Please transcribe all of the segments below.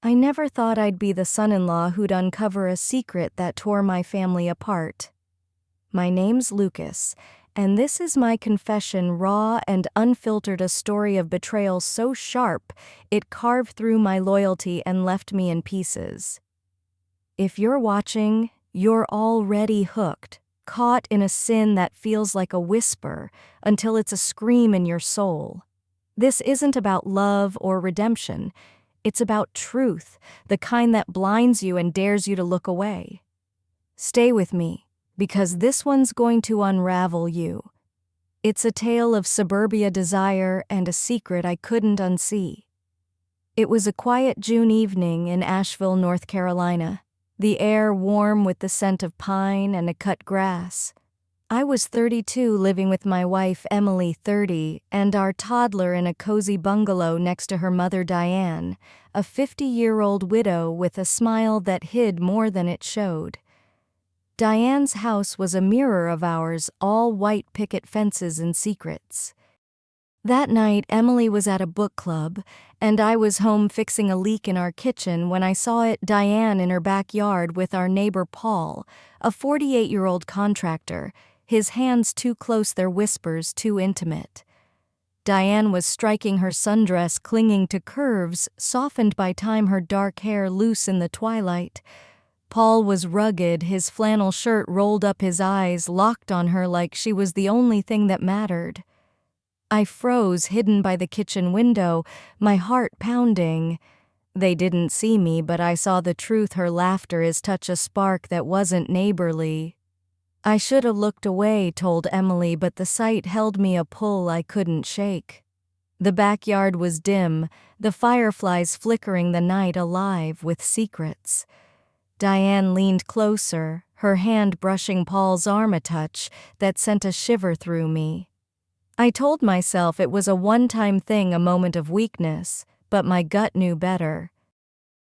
I never thought I'd be the son-in-law who'd uncover a secret that tore my family apart. My name's Lucas, and this is my confession, raw and unfiltered, a story of betrayal so sharp it carved through my loyalty and left me in pieces. If you're watching, you're already hooked, caught in a sin that feels like a whisper until it's a scream in your soul. This isn't about love or redemption. It's about truth, the kind that blinds you and dares you to look away. Stay with me, because this one's going to unravel you. It's a tale of suburbia desire and a secret I couldn't unsee. It was a quiet June evening in Asheville, North Carolina, the air warm with the scent of pine and a cut grass. I was 32, living with my wife, Emily, 30, and our toddler in a cozy bungalow next to her mother, Diane, a 50-year-old widow with a smile that hid more than it showed. Diane's house was a mirror of ours, all white picket fences and secrets. That night, Emily was at a book club, and I was home fixing a leak in our kitchen when I saw Diane in her backyard with our neighbor Paul, a 48-year-old contractor, his hands too close, their whispers too intimate. Diane was striking her sundress, clinging to curves softened by time, her dark hair loose in the twilight. Paul was rugged, his flannel shirt rolled up, his eyes locked on her like she was the only thing that mattered. I froze, hidden by the kitchen window, my heart pounding. They didn't see me, but I saw the truth, her laughter, his touch, a spark that wasn't neighborly. I should have looked away, told Emily, but the sight held me, a pull I couldn't shake. The backyard was dim, the fireflies flickering, the night alive with secrets. Diane leaned closer, her hand brushing Paul's arm, a touch that sent a shiver through me. I told myself it was a one-time thing, a moment of weakness, but my gut knew better.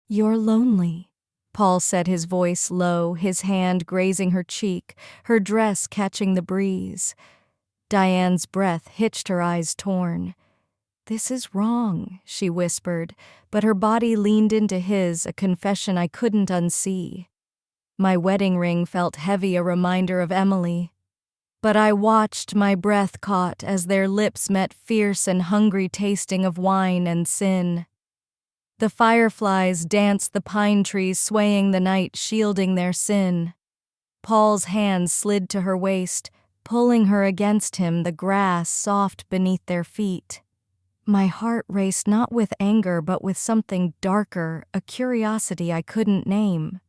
"You're lonely," Paul said, his voice low, his hand grazing her cheek, her dress catching the breeze. Diane's breath hitched, her eyes torn. "This is wrong," she whispered, but her body leaned into his, a confession I couldn't unsee. My wedding ring felt heavy, a reminder of Emily. But I watched, my breath caught as their lips met, fierce and hungry, tasting of wine and sin. The fireflies danced, the pine trees swaying, the night shielding their sin. Paul's hands slid to her waist, pulling her against him, the grass soft beneath their feet. My heart raced, not with anger but with something darker, a curiosity I couldn't name.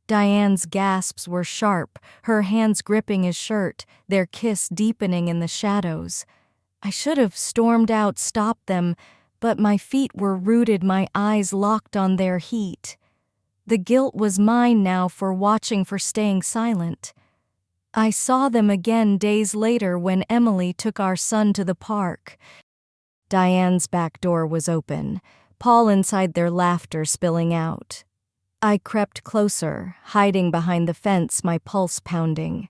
Diane's gasps were sharp, her hands gripping his shirt, their kiss deepening in the shadows. I should have stormed out, stopped them, but my feet were rooted, my eyes locked on their heat. The guilt was mine now, for watching, for staying silent. I saw them again days later when Emily took our son to the park. Diane's back door was open, Paul inside, their laughter spilling out. I crept closer, hiding behind the fence, my pulse pounding.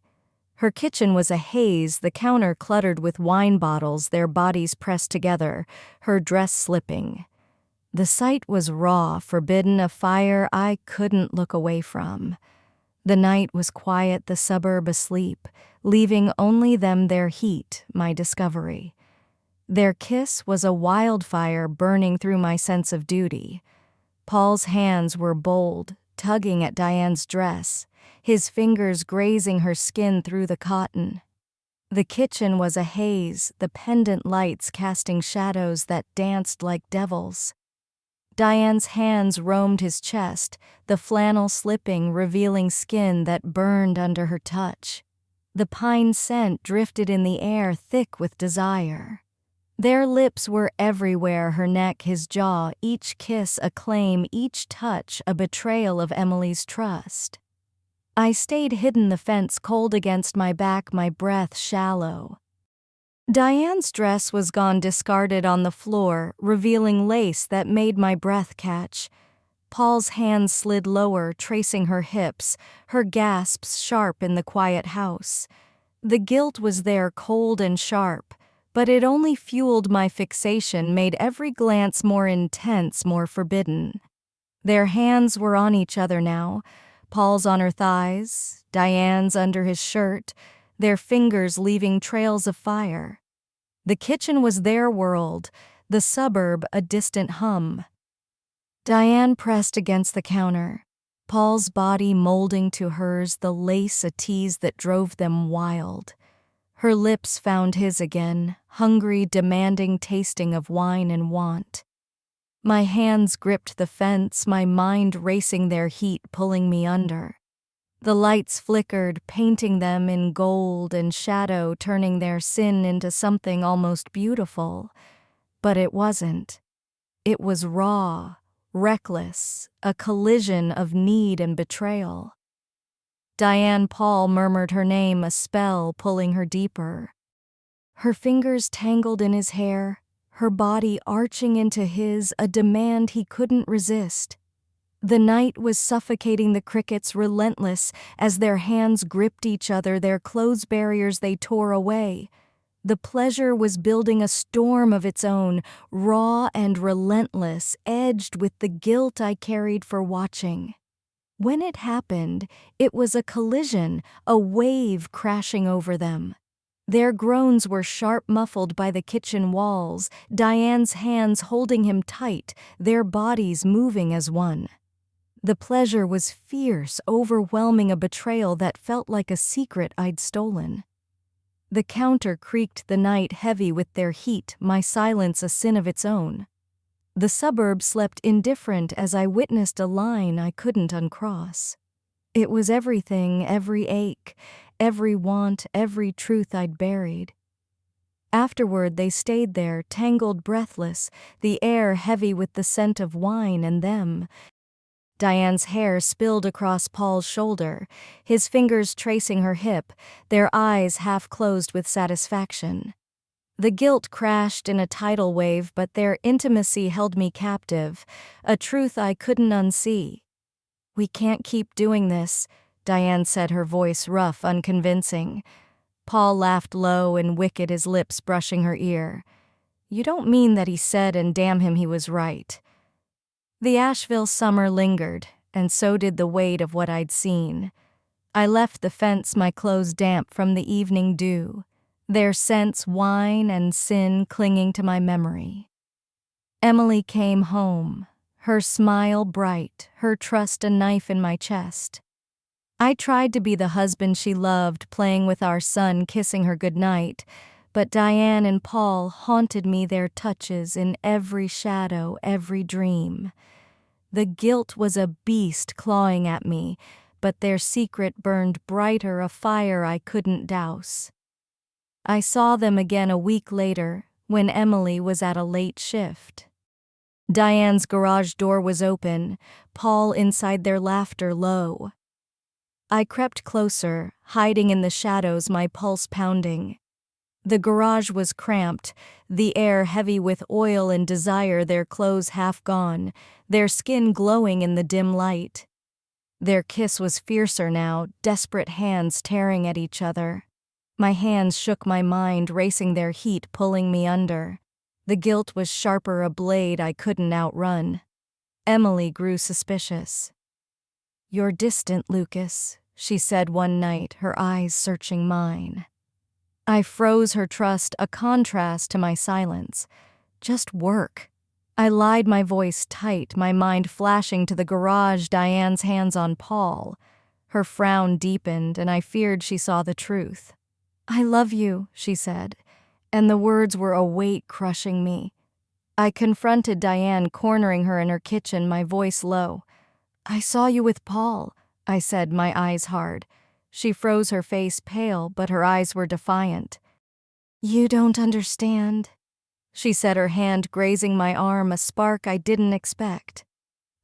Her kitchen was a haze, the counter cluttered with wine bottles, their bodies pressed together, her dress slipping. The sight was raw, forbidden, a fire I couldn't look away from. The night was quiet, the suburb asleep, leaving only them, their heat, my discovery. Their kiss was a wildfire burning through my sense of duty. Paul's hands were bold, tugging at Diane's dress, his fingers grazing her skin through the cotton. The kitchen was a haze, the pendant lights casting shadows that danced like devils. Diane's hands roamed his chest, the flannel slipping, revealing skin that burned under her touch. The pine scent drifted in the air, thick with desire. Their lips were everywhere, her neck, his jaw, each kiss a claim, each touch a betrayal of Emily's trust. I stayed hidden, the fence cold against my back, my breath shallow. Diane's dress was gone, discarded on the floor, revealing lace that made my breath catch. Paul's hands slid lower, tracing her hips, her gasps sharp in the quiet house. The guilt was there, cold and sharp, but it only fueled my fixation, made every glance more intense, more forbidden. Their hands were on each other now, Paul's on her thighs, Diane's under his shirt, their fingers leaving trails of fire. The kitchen was their world, the suburb a distant hum. Diane pressed against the counter, Paul's body molding to hers, the lace a tease that drove them wild. Her lips found his again, hungry, demanding tasting of wine and want. My hands gripped the fence, my mind racing their heat, pulling me under. The lights flickered, painting them in gold and shadow, turning their sin into something almost beautiful. But it wasn't. It was raw, reckless, a collision of need and betrayal. Diane Paul murmured her name, a spell pulling her deeper. Her fingers tangled in his hair, her body arching into his, a demand he couldn't resist. The night was suffocating, the crickets relentless as their hands gripped each other, their clothes barriers they tore away. The pleasure was building a storm of its own, raw and relentless, edged with the guilt I carried for watching. When it happened, it was a collision, a wave crashing over them. Their groans were sharp, muffled by the kitchen walls, Diane's hands holding him tight, their bodies moving as one. The pleasure was fierce, overwhelming, a betrayal that felt like a secret I'd stolen. The counter creaked, the night heavy with their heat, my silence a sin of its own. The suburb slept indifferent as I witnessed a line I couldn't uncross. It was everything, every ache, every want, every truth I'd buried. Afterward they stayed there, tangled, breathless, the air heavy with the scent of wine and them. Diane's hair spilled across Paul's shoulder, his fingers tracing her hip, their eyes half closed with satisfaction. The guilt crashed in a tidal wave, but their intimacy held me captive, a truth I couldn't unsee. "We can't keep doing this," Diane said, her voice rough, unconvincing. Paul laughed low and wicked, his lips brushing her ear. "You don't mean that," he said, and damn him, he was right. The Asheville summer lingered, and so did the weight of what I'd seen. I left the fence, my clothes damp from the evening dew, their scents, wine and sin, clinging to my memory. Emily came home, her smile bright, her trust a knife in my chest. I tried to be the husband she loved, playing with our son, kissing her goodnight, but Diane and Paul haunted me, their touches in every shadow, every dream. The guilt was a beast clawing at me, but their secret burned brighter, a fire I couldn't douse. I saw them again a week later, when Emily was at a late shift. Diane's garage door was open, Paul inside, their laughter low. I crept closer, hiding in the shadows, my pulse pounding. The garage was cramped, the air heavy with oil and desire, their clothes half gone, their skin glowing in the dim light. Their kiss was fiercer now, desperate hands tearing at each other. My hands shook, my mind racing, their heat pulling me under. The guilt was sharper, a blade I couldn't outrun. Emily grew suspicious. "You're distant, Lucas," she said one night, her eyes searching mine. I froze, her trust a contrast to my silence. "Just work." I lied, my voice tight, my mind flashing to the garage, Diane's hands on Paul. Her frown deepened, and I feared she saw the truth. "I love you," she said, and the words were a weight crushing me. I confronted Diane, cornering her in her kitchen, my voice low. "I saw you with Paul," I said, my eyes hard. She froze, her face pale, but her eyes were defiant. "You don't understand," she said, her hand grazing my arm, a spark I didn't expect.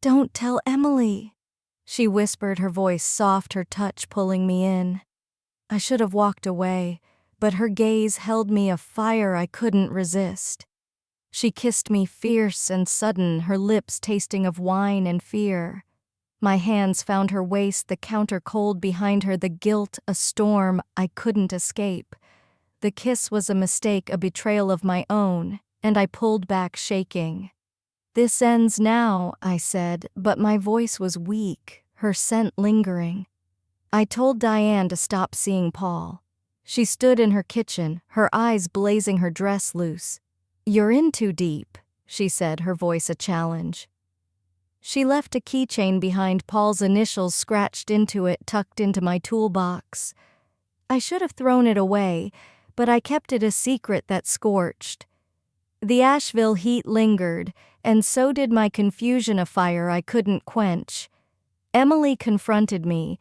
"Don't tell Emily," she whispered, her voice soft, her touch pulling me in. I should have walked away, but her gaze held me, a fire I couldn't resist. She kissed me fierce and sudden, her lips tasting of wine and fear. My hands found her waist, the counter cold behind her, the guilt a storm I couldn't escape. The kiss was a mistake, a betrayal of my own, and I pulled back shaking. "This ends now," I said, but my voice was weak, her scent lingering. I told Diane to stop seeing Paul. She stood in her kitchen, her eyes blazing, her dress loose. "You're in too deep," she said, her voice a challenge. She left a keychain behind, Paul's initials scratched into it, tucked into my toolbox. I should have thrown it away, but I kept it a secret that scorched. The Asheville heat lingered, and so did my confusion, a fire I couldn't quench. Emily confronted me.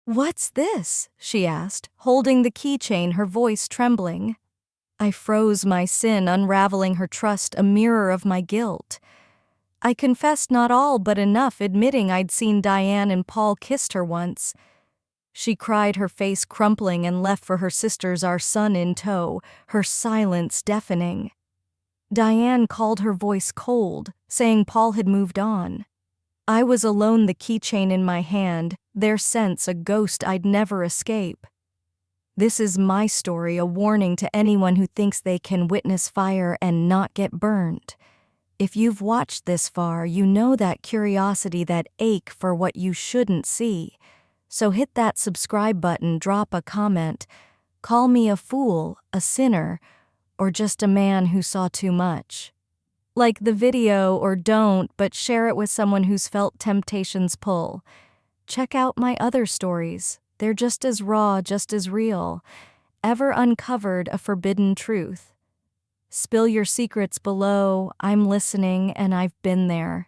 "What's this?" she asked, holding the keychain, her voice trembling. I froze, my sin unraveling, her trust a mirror of my guilt. I confessed not all but enough, admitting I'd seen Diane and Paul kissed her once. She cried, her face crumpling, and left for her sisters, our son in tow, her silence deafening. Diane called, her voice cold, saying Paul had moved on. I was alone, the keychain in my hand, their sense a ghost I'd never escape. This is my story, a warning to anyone who thinks they can witness fire and not get burned. If you've watched this far, you know that curiosity, that ache for what you shouldn't see. So hit that subscribe button, drop a comment, call me a fool, a sinner, or just a man who saw too much. Like the video or don't, but share it with someone who's felt temptation's pull. Check out my other stories. They're just as raw, just as real. Ever uncovered a forbidden truth? Spill your secrets below. I'm listening, and I've been there.